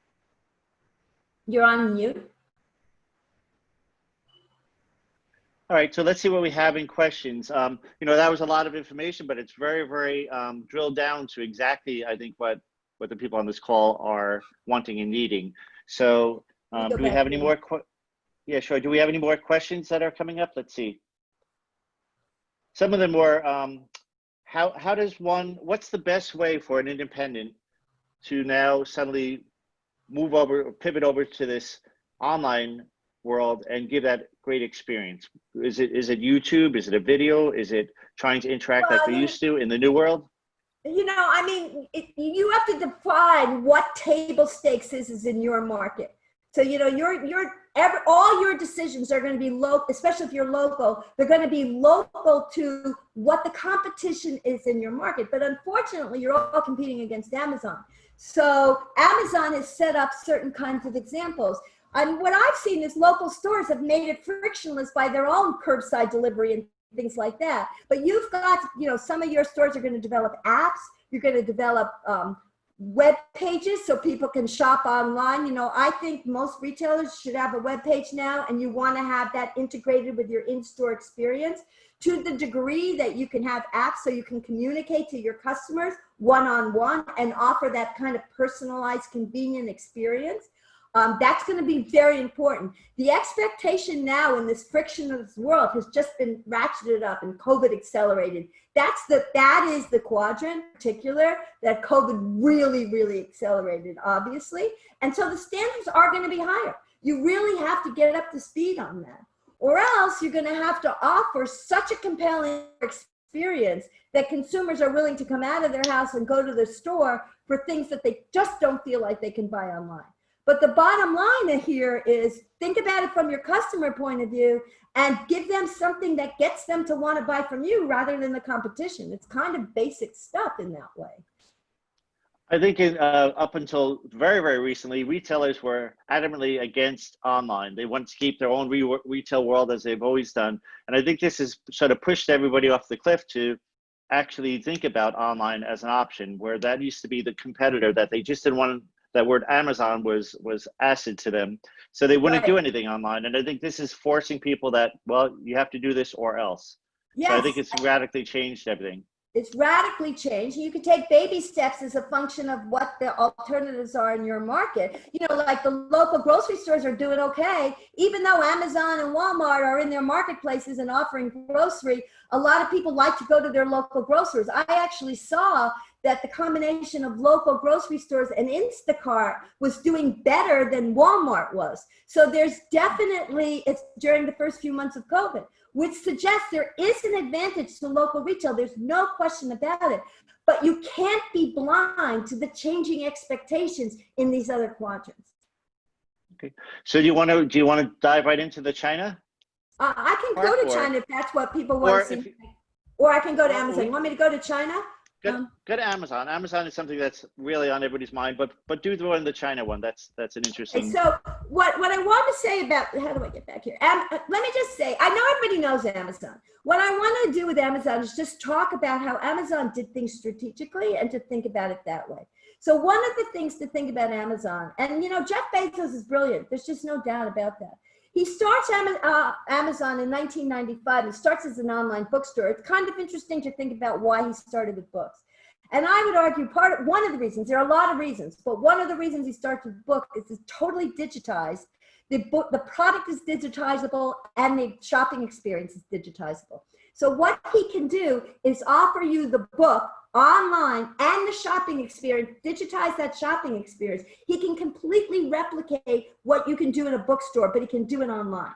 You're on mute. All right, so let's see what we have in questions. You know, that was a lot of information, but it's very, very drilled down to exactly, I think, what the people on this call are wanting and needing. So do we have any more? Yeah, sure. Do we have any more questions that are coming up? Let's see. Some of them were, how does what's the best way for an independent to now suddenly move over or pivot over to this online world and give that great experience? Is it YouTube? Is it a video? Is it trying to interact like they used to in the new world? You know, I mean, you have to define what table stakes is in your market. So, you know, all your decisions are going to be local, especially if you're local, they're going to be local to what the competition is in your market. But unfortunately, you're all competing against Amazon. So Amazon has set up certain kinds of examples. And what I've seen is local stores have made it frictionless by their own curbside delivery and things like that. But you've got, you know, some of your stores are going to develop apps. You're going to develop web pages so people can shop online. You know, I think most retailers should have a web page now, and you want to have that integrated with your in-store experience to the degree that you can have apps so you can communicate to your customers one-on-one and offer that kind of personalized, convenient experience. That's going to be very important. The expectation now in this frictionless world has just been ratcheted up, and COVID accelerated. That is the quadrant in particular that COVID really, really accelerated, obviously. And so the standards are going to be higher. You really have to get up to speed on that, or else you're going to have to offer such a compelling experience that consumers are willing to come out of their house and go to the store for things that they just don't feel like they can buy online. But the bottom line here is think about it from your customer point of view and give them something that gets them to want to buy from you rather than the competition. It's kind of basic stuff in that way. I think up until very, very recently, retailers were adamantly against online. They wanted to keep their own retail world as they've always done. And I think this has sort of pushed everybody off the cliff to actually think about online as an option, where that used to be the competitor that they just didn't want. That word Amazon was acid to them, so they wouldn't do anything online. And I think this is forcing people that, well, you have to do this or else. Yes. So I think it's radically changed everything. It's radically changed. You can take baby steps as a function of what the alternatives are in your market. You know, like the local grocery stores are doing okay. Even though Amazon and Walmart are in their marketplaces and offering grocery, a lot of people like to go to their local grocers. I actually saw that the combination of local grocery stores and Instacart was doing better than Walmart was. So there's definitely, it's during the first few months of COVID, which suggests there is an advantage to local retail. There's no question about it. But you can't be blind to the changing expectations in these other quadrants. Okay. So do you want to dive right into the China? I can go to China if that's what people want to see. Or I can go to Amazon. You want me to go to China? Go to Amazon. Amazon is something that's really on everybody's mind, but do the one, the China one. That's an interesting. Okay, so what I want to say about, how do I get back here? Let me just say, I know everybody knows Amazon. What I want to do with Amazon is just talk about how Amazon did things strategically and to think about it that way. So one of the things to think about Amazon, and you know, Jeff Bezos is brilliant. There's just no doubt about that. He starts Amazon in 1995. He starts as an online bookstore. It's kind of interesting to think about why he started with books. And I would argue one of the reasons, there are a lot of reasons, but one of the reasons he starts with book is it's totally digitized. The product is digitizable and the shopping experience is digitizable. So what he can do is offer you the book online and the shopping experience, digitize that shopping experience. He can completely replicate what you can do in a bookstore, but he can do it online.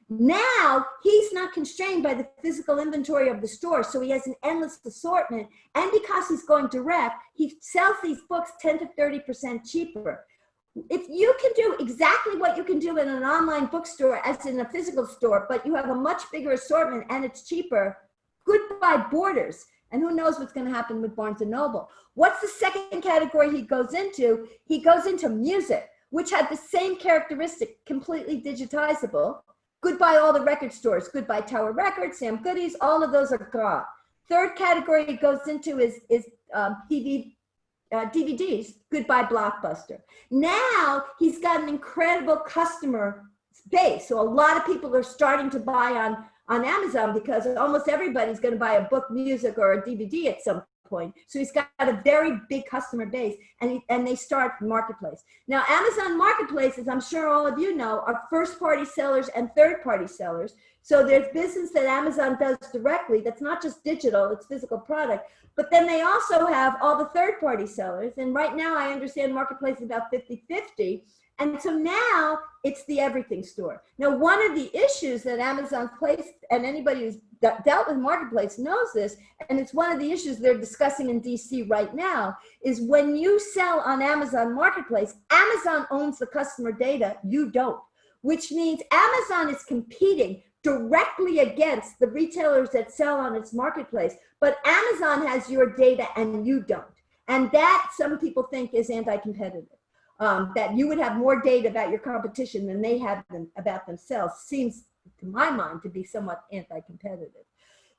Now, he's not constrained by the physical inventory of the store, so he has an endless assortment. And because he's going direct, he sells these books 10 to 30% cheaper. If you can do exactly what you can do in an online bookstore as in a physical store, but you have a much bigger assortment and it's cheaper, goodbye borders. And who knows what's going to happen with Barnes & Noble. What's the second category he goes into? He goes into music, which had the same characteristic, completely digitizable. Goodbye all the record stores. Goodbye Tower Records, Sam Goody's, all of those are gone. Third category he goes into is DVDs. Goodbye Blockbuster. Now he's got an incredible customer base. So a lot of people are starting to buy on Amazon because almost everybody's going to buy a book, music, or a DVD at some point. So he's got a very big customer base, and they start Marketplace. Now, Amazon Marketplace, as I'm sure all of you know, are first-party sellers and third-party sellers. So there's business that Amazon does directly that's not just digital, it's physical product. But then they also have all the third-party sellers. And right now, I understand Marketplace is about 50-50. And so now it's the everything store. Now, one of the issues that Amazon's placed, and anybody who's dealt with Marketplace knows this, and it's one of the issues they're discussing in DC right now, is when you sell on Amazon Marketplace, Amazon owns the customer data, you don't, which means Amazon is competing directly against the retailers that sell on its marketplace, but Amazon has your data and you don't. And that some people think is anti-competitive. That you would have more data about your competition than they have about themselves seems, to my mind, to be somewhat anti-competitive.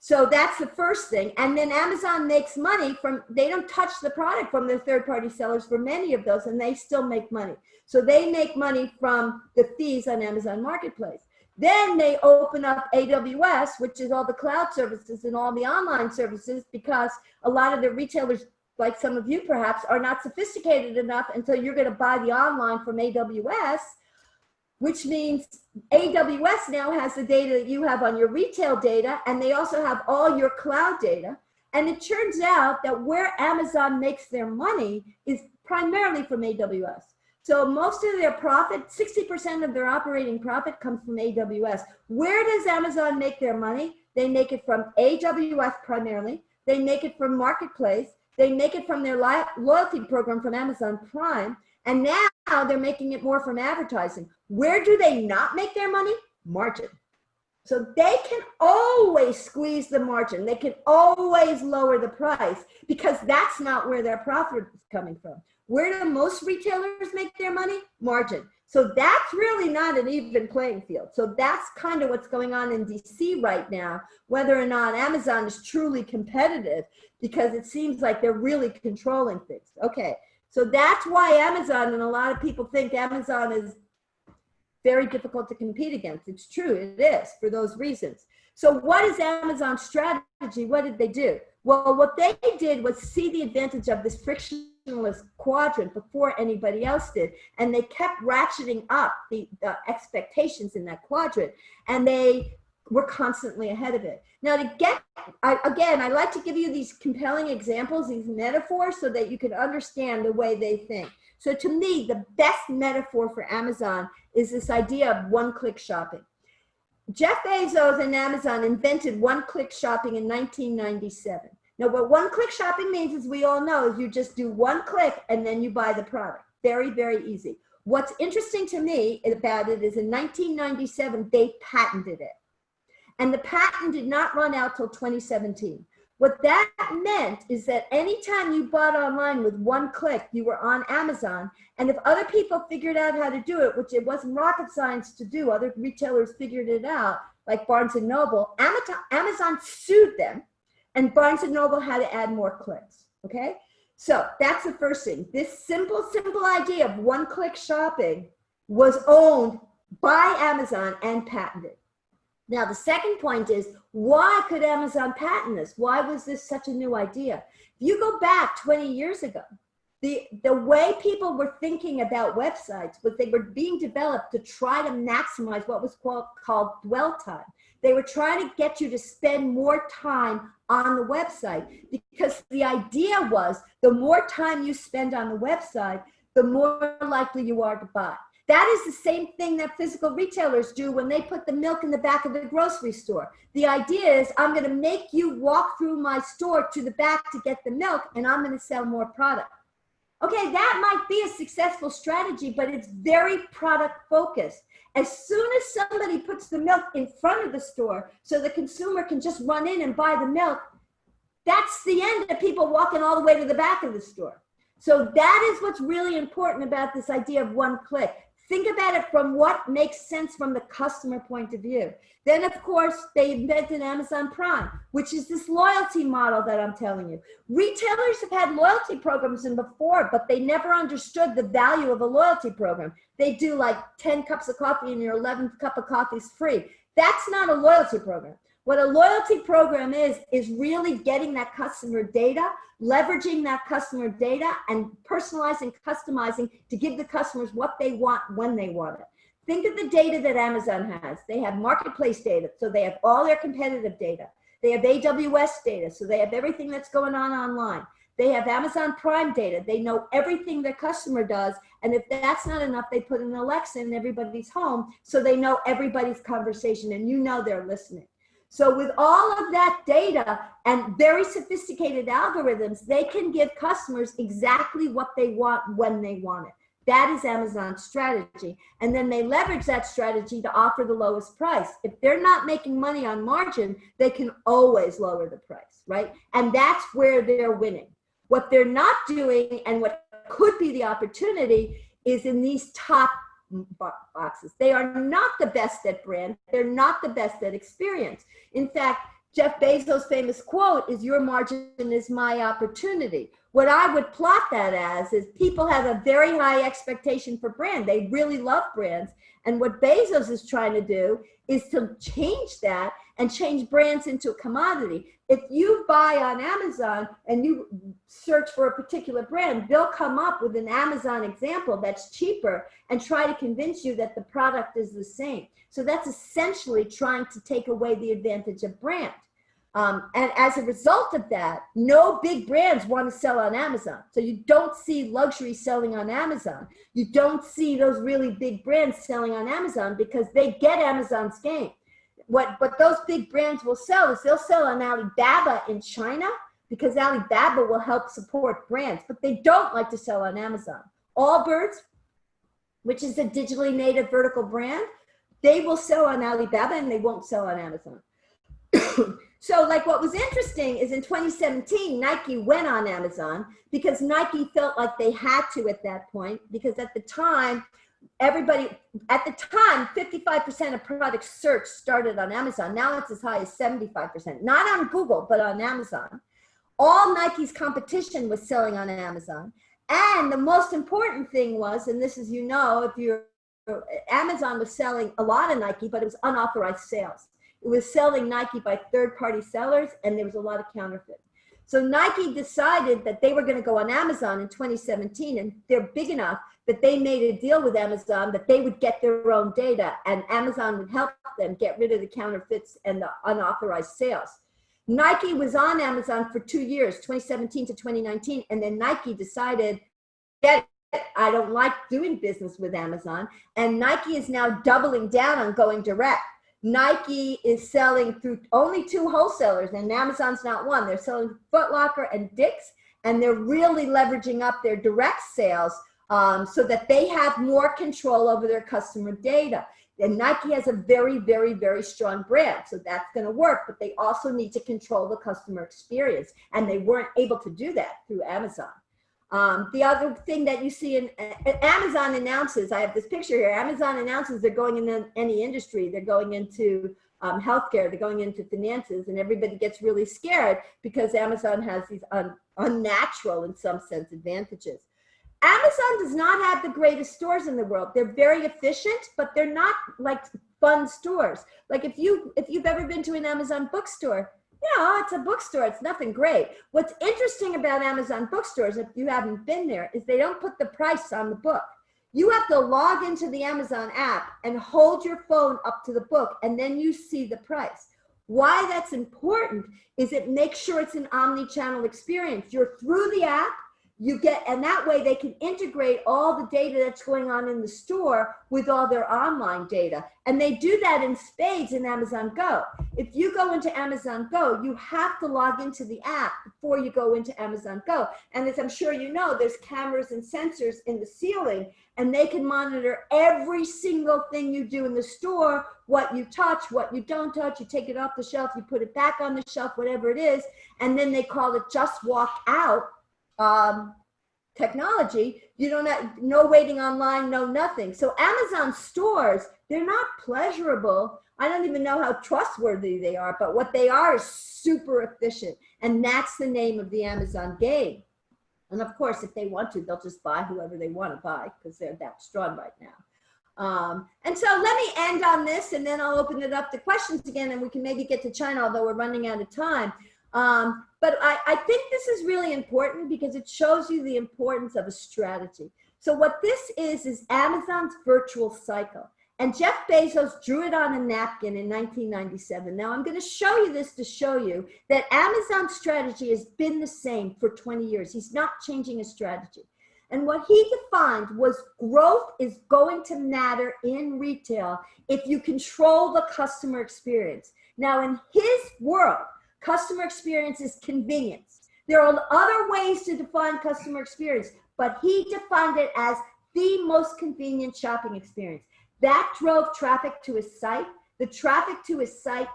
So that's the first thing. And then Amazon makes money from, they don't touch the product from their third-party sellers for many of those, and they still make money. So they make money from the fees on Amazon Marketplace. Then they open up AWS, which is all the cloud services and all the online services, because a lot of the retailers, like some of you perhaps, are not sophisticated enough until you're going to buy the online from AWS, which means AWS now has the data that you have on your retail data, and they also have all your cloud data. And it turns out that where Amazon makes their money is primarily from AWS. So most of their profit, 60% of their operating profit comes from AWS. Where does Amazon make their money? They make it from AWS primarily. They make it from Marketplace. They make it from their loyalty program from Amazon Prime. And now they're making it more from advertising. Where do they not make their money? Margin. So they can always squeeze the margin. They can always lower the price because that's not where their profit is coming from. Where do most retailers make their money? Margin. So that's really not an even playing field. So that's kind of what's going on in DC right now, whether or not Amazon is truly competitive, because it seems like they're really controlling things. Okay, so that's why Amazon, and a lot of people think Amazon is very difficult to compete against. It's true, it is, for those reasons. So what is Amazon's strategy? What did they do? Well, what they did was see the advantage of this frictionless quadrant before anybody else did. And they kept ratcheting up the expectations in that quadrant. And they were constantly ahead of it. Now to get, again, I like to give you these compelling examples, these metaphors, so that you can understand the way they think. So to me, the best metaphor for Amazon is this idea of one-click shopping. Jeff Bezos and Amazon invented one-click shopping in 1997. Now, what one-click shopping means, as we all know, is you just do one click and then you buy the product. Very, very easy. What's interesting to me about it is in 1997, they patented it. And the patent did not run out till 2017. What that meant is that anytime you bought online with one click, you were on Amazon. And if other people figured out how to do it, which it wasn't rocket science to do, other retailers figured it out, like Barnes & Noble, Amazon sued them, and Barnes & Noble had to add more clicks, okay? So that's the first thing. This simple idea of one-click shopping was owned by Amazon and patented. Now, the second point is, why could Amazon patent this? Why was this such a new idea? If you go back 20 years ago, the way people were thinking about websites was they were being developed to try to maximize what was called dwell time. They were trying to get you to spend more time on the website, because the idea was the more time you spend on the website, the more likely you are to buy. That is the same thing that physical retailers do when they put the milk in the back of the grocery store. The idea is, I'm going to make you walk through my store to the back to get the milk, and I'm going to sell more product. Okay, that might be a successful strategy, but it's very product focused. As soon as somebody puts the milk in front of the store so the consumer can just run in and buy the milk, that's the end of people walking all the way to the back of the store. So that is what's really important about this idea of one click. Think about it from what makes sense from the customer point of view. Then, of course, they invented Amazon Prime, which is this loyalty model that I'm telling you. Retailers have had loyalty programs in before, but they never understood the value of a loyalty program. They do like 10 cups of coffee and your 11th cup of coffee is free. That's not a loyalty program. What a loyalty program is really getting that customer data, leveraging that customer data, and personalizing, customizing to give the customers what they want when they want it. Think of the data that Amazon has. They have marketplace data, so they have all their competitive data. They have AWS data, so they have everything that's going on online. They have Amazon Prime data. They know everything their customer does, and if that's not enough, they put an Alexa in everybody's home, so they know everybody's conversation, and you know they're listening. So with all of that data and very sophisticated algorithms, they can give customers exactly what they want when they want it. That is Amazon's strategy. And then they leverage that strategy to offer the lowest price. If they're not making money on margin, they can always lower the price, right? And that's where they're winning. What they're not doing, and what could be the opportunity, is in these top boxes. They are not the best at brand. They're not the best at experience. In fact, Jeff Bezos' famous quote is, "Your margin is my opportunity." What I would plot that as is, people have a very high expectation for brand. They really love brands. And what Bezos is trying to do is to change that and change brands into a commodity. If you buy on Amazon and you search for a particular brand, they'll come up with an Amazon example that's cheaper and try to convince you that the product is the same. So that's essentially trying to take away the advantage of brand. And as a result of that, no big brands want to sell on Amazon. So you don't see luxury selling on Amazon. You don't see those really big brands selling on Amazon because they get Amazon's game. What those big brands will sell is they'll sell on Alibaba in China because Alibaba will help support brands, but they don't like to sell on Amazon. Allbirds, which is a digitally native vertical brand, they will sell on Alibaba and they won't sell on Amazon. So like what was interesting is in 2017, Nike went on Amazon because Nike felt like they had to at that point, because at the time, 55% of product search started on Amazon. Now it's as high as 75%, not on Google, but on Amazon. All Nike's competition was selling on Amazon. And the most important thing was, and this is, Amazon was selling a lot of Nike, but it was unauthorized sales. It was selling Nike by third-party sellers, and there was a lot of counterfeit. So Nike decided that they were going to go on Amazon in 2017, and they're big enough that they made a deal with Amazon that they would get their own data, and Amazon would help them get rid of the counterfeits and the unauthorized sales. Nike was on Amazon for 2 years, 2017 to 2019, and then Nike decided, I don't like doing business with Amazon, and Nike is now doubling down on going direct. Nike is selling through only 2 wholesalers, and Amazon's not one. They're selling Foot Locker and Dick's, and they're really leveraging up their direct sales so that they have more control over their customer data. And Nike has a very, very, very strong brand, so that's going to work, but they also need to control the customer experience, and they weren't able to do that through Amazon. The other thing that you see in Amazon announces, I have this picture here, Amazon announces they're going into any industry. They're going into healthcare, they're going into finances, and everybody gets really scared because Amazon has these unnatural in some sense advantages. Amazon does not have the greatest stores in the world. They're very efficient, but they're not like fun stores. Like if you've ever been to an Amazon bookstore, it's a bookstore. It's nothing great. What's interesting about Amazon bookstores, if you haven't been there, is they don't put the price on the book. You have to log into the Amazon app and hold your phone up to the book, and then you see the price. Why that's important is it makes sure it's an omnichannel experience. You're through the app, and that way they can integrate all the data that's going on in the store with all their online data. And they do that in spades in Amazon Go. If you go into Amazon Go, you have to log into the app before you go into Amazon Go. And as I'm sure you know, there's cameras and sensors in the ceiling, and they can monitor every single thing you do in the store, what you touch, what you don't touch. You take it off the shelf, you put it back on the shelf, whatever it is, and then they call it just walk out. Technology. You don't have no waiting online, no nothing. So Amazon stores, they're not pleasurable. I don't even know how trustworthy they are, but what they are is super efficient. And that's the name of the Amazon game. And of course, if they want to, they'll just buy whoever they want to buy because they're that strong right now. And so let me end on this, and then I'll open it up to questions again, and we can maybe get to China, although we're running out of time. But I think this is really important because it shows you the importance of a strategy. So what this is Amazon's virtual cycle. And Jeff Bezos drew it on a napkin in 1997. Now I'm going to show you this to show you that Amazon's strategy has been the same for 20 years. He's not changing his strategy. And what he defined was growth is going to matter in retail if you control the customer experience. Now in his world, customer experience is convenience. There are other ways to define customer experience, but he defined it as the most convenient shopping experience. That drove traffic to his site. The traffic to his site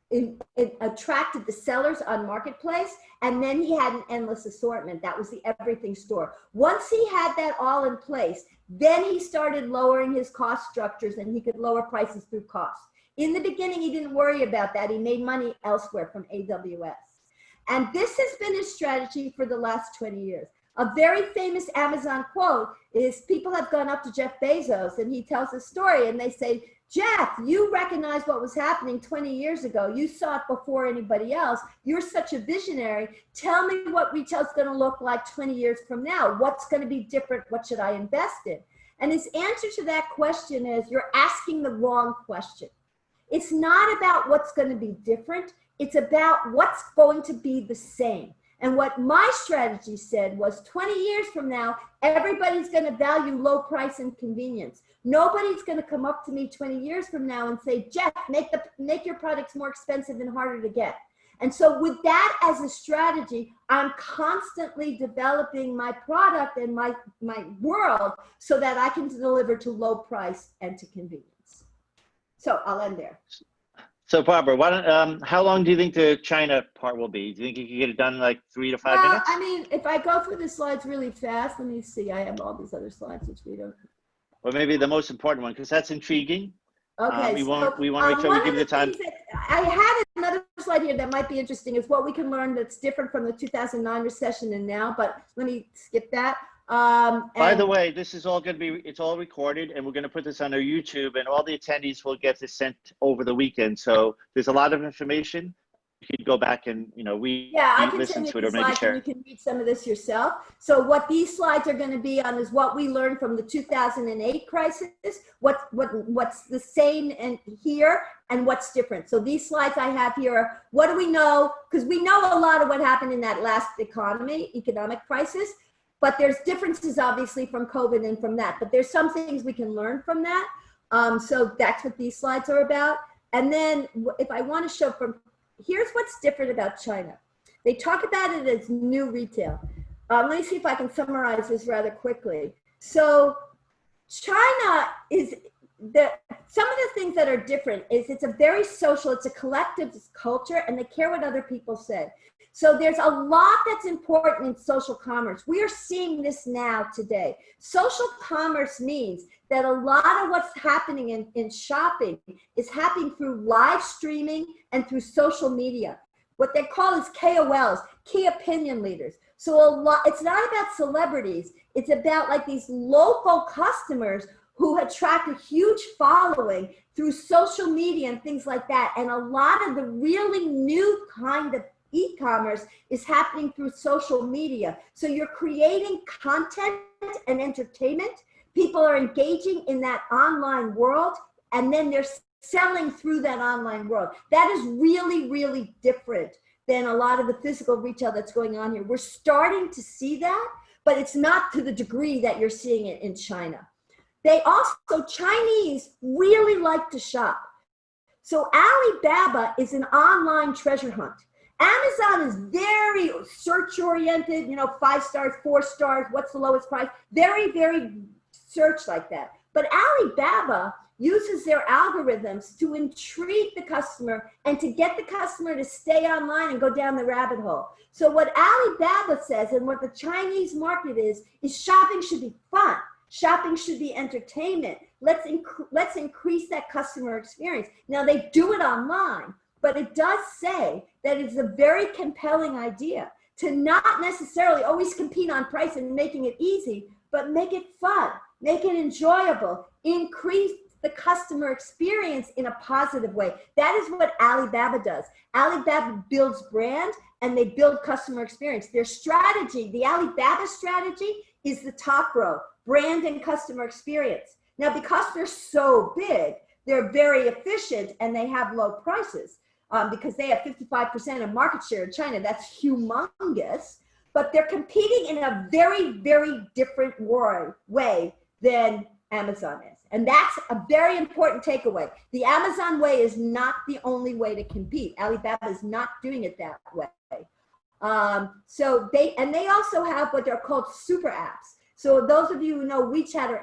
it attracted the sellers on Marketplace, and then he had an endless assortment. That was the everything store. Once he had that all in place, then he started lowering his cost structures, and he could lower prices through cost. In the beginning, he didn't worry about that. He made money elsewhere from AWS. And this has been his strategy for the last 20 years. A very famous Amazon quote is people have gone up to Jeff Bezos and he tells a story and they say, Jeff, you recognized what was happening 20 years ago. You saw it before anybody else. You're such a visionary. Tell me what retail's going to look like 20 years from now. What's going to be different? What should I invest in? And his answer to that question is, you're asking the wrong question. It's not about what's going to be different. It's about what's going to be the same. And what my strategy said was 20 years from now, everybody's going to value low price and convenience. Nobody's going to come up to me 20 years from now and say, Jeff, make your products more expensive and harder to get. And so with that as a strategy, I'm constantly developing my product and my world so that I can deliver to low price and to convenience. So I'll end there. So Barbara, how long do you think the China part will be? Do you think you can get it done in like 3 to 5 minutes? I mean, if I go through the slides really fast, let me see. I have all these other slides, which we don't. Or maybe the most important one, because that's intriguing. Okay. We want to make sure we give you the time. I had another slide here that might be interesting is what we can learn that's different from the 2009 recession and now, but let me skip that. By the way, this is all going to be, it's all recorded and we're going to put this on our YouTube and all the attendees will get this sent over the weekend. So there's a lot of information. You can go back and, listen to it or maybe share. You can read some of this yourself. So what these slides are going to be on is what we learned from the 2008 crisis, what's the same and here and what's different. So these slides I have here are, what do we know? Because we know a lot of what happened in that last economic crisis. But there's differences, obviously, from COVID and from that. But there's some things we can learn from that. So that's what these slides are about. And then if I want to show here's what's different about China. They talk about it as new retail. Let me see if I can summarize this rather quickly. So China is, some of the things that are different is it's a very social, it's a collective culture, and they care what other people say. So there's a lot that's important in social commerce. We are seeing this now today. Social commerce means that a lot of what's happening in shopping is happening through live streaming and through social media. What they call is KOLs, key opinion leaders. So it's not about celebrities. It's about like these local customers who attract a huge following through social media and things like that. And a lot of the really new kind of e-commerce is happening through social media. So you're creating content and entertainment. People are engaging in that online world, and then they're selling through that online world. That is really, really different than a lot of the physical retail that's going on here. We're starting to see that, but it's not to the degree that you're seeing it in China. They also, Chinese really like to shop. So Alibaba is an online treasure hunt. Amazon is very search oriented, 5 stars, 4 stars, what's the lowest price? Very, very search like that. But Alibaba uses their algorithms to intrigue the customer and to get the customer to stay online and go down the rabbit hole. So what Alibaba says and what the Chinese market is shopping should be fun. Shopping should be entertainment. Let's increase that customer experience. Now they do it online, but it does say that it's a very compelling idea to not necessarily always compete on price and making it easy, but make it fun, make it enjoyable, increase the customer experience in a positive way. That is what Alibaba does. Alibaba builds brand and they build customer experience. Their strategy, the Alibaba strategy, is the top row, brand and customer experience. Now, because they're so big, they're very efficient and they have low prices because they have 55% of market share in China. That's humongous, but they're competing in a very, very different way than Amazon is. And that's a very important takeaway. The Amazon way is not the only way to compete. Alibaba is not doing it that way. So they also have what they're called super apps. So those of you who know WeChat or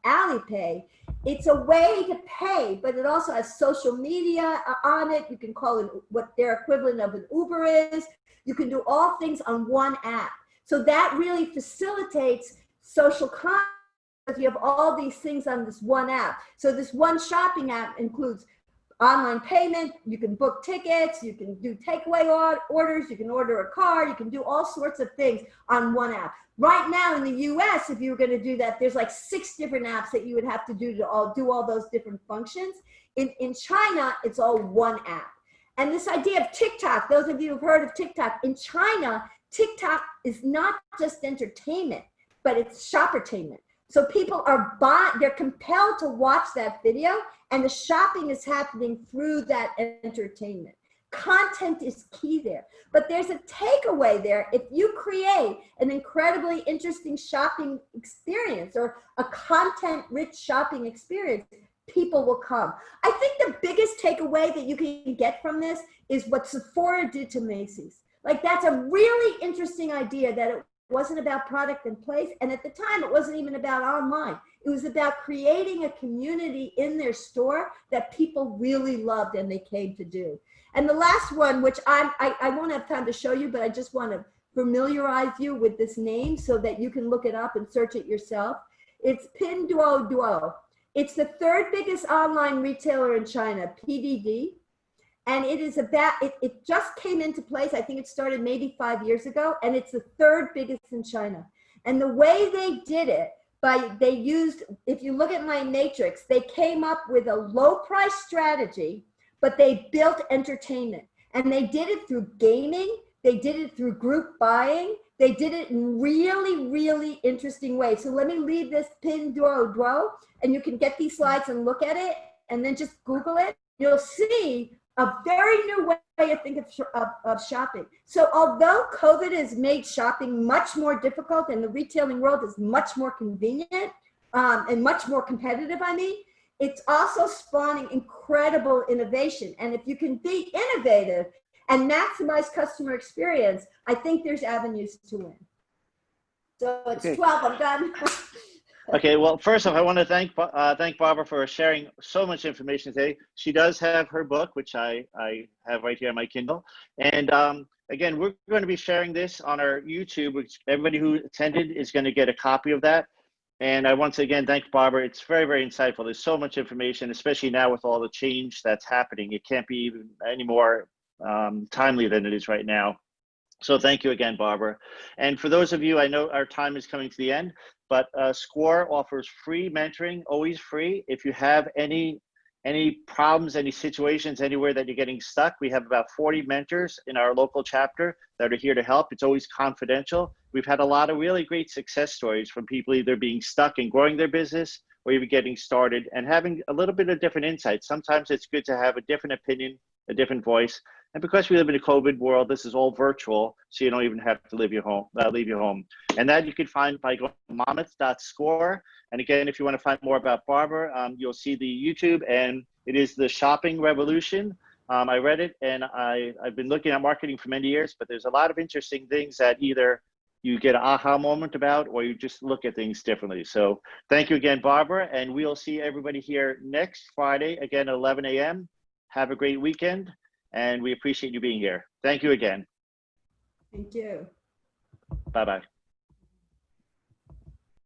Alipay, it's a way to pay, but it also has social media on it. You can call it what their equivalent of an Uber is. You can do all things on one app. So that really facilitates social commerce. You have all these things on this one app. So this one shopping app includes online payment, you can book tickets, you can do takeaway orders, you can order a car, you can do all sorts of things on one app. Right now in the US, if you were going to do that, there's like 6 different apps that you would have to do all those different functions. In China, it's all one app. And this idea of TikTok, those of you who've heard of TikTok, in China, TikTok is not just entertainment, but it's shoppertainment. So people are they're compelled to watch that video, and the shopping is happening through that entertainment. Content is key there, but there's a takeaway there. If you create an incredibly interesting shopping experience or a content-rich shopping experience, people will come. I think the biggest takeaway that you can get from this is what Sephora did to Macy's. Like, that's a really interesting idea, that it wasn't about product and place, and at the time it wasn't even about online. It was about creating a community in their store that people really loved and they came to do. And the last one, which I won't have time to show you, but I just want to familiarize you with this name so that you can look it up and search it yourself. It's Pinduoduo. It's the 3rd biggest online retailer in China, PDD. And it is about, it just came into place. I think it started maybe 5 years ago, and it's the 3rd biggest in China. And the way they did it, they used, if you look at my matrix, they came up with a low price strategy, but they built entertainment. And they did it through gaming. They did it through group buying. They did it in really, really interesting ways. So let me leave this Pinduoduo, and you can get these slides and look at it, and then just Google it. You'll see a very new way of thinking of shopping. So although COVID has made shopping much more difficult and the retailing world is much more convenient and much more competitive, it's also spawning incredible innovation. And if you can be innovative and maximize customer experience, I think there's avenues to win. So it's 12, I'm done. Okay, well, first off, I want to thank Barbara for sharing so much information today. She does have her book, which I have right here on my Kindle. And again, we're going to be sharing this on our YouTube, which everybody who attended is going to get a copy of that. And I once again thank Barbara. It's very, very insightful. There's so much information, especially now with all the change that's happening. It can't be even any more timely than it is right now. So thank you again, Barbara. And for those of you, I know our time is coming to the end, but SCORE offers free mentoring, always free. If you have any problems, any situations, anywhere that you're getting stuck, we have about 40 mentors in our local chapter that are here to help. It's always confidential. We've had a lot of really great success stories from people either being stuck and growing their business or even getting started and having a little bit of different insights. Sometimes it's good to have a different opinion, a different voice. And because we live in a COVID world, this is all virtual, so you don't even have to leave your home. And that you can find by going to monmouth.score. And again, if you want to find more about Barbara, you'll see the YouTube, and it is the shopping revolution. I read it, and I've been looking at marketing for many years, but there's a lot of interesting things that either you get an aha moment about, or you just look at things differently. So thank you again, Barbara, and we'll see everybody here next Friday, again at 11 a.m. Have a great weekend. And we appreciate you being here. Thank you again. Thank you. Bye-bye.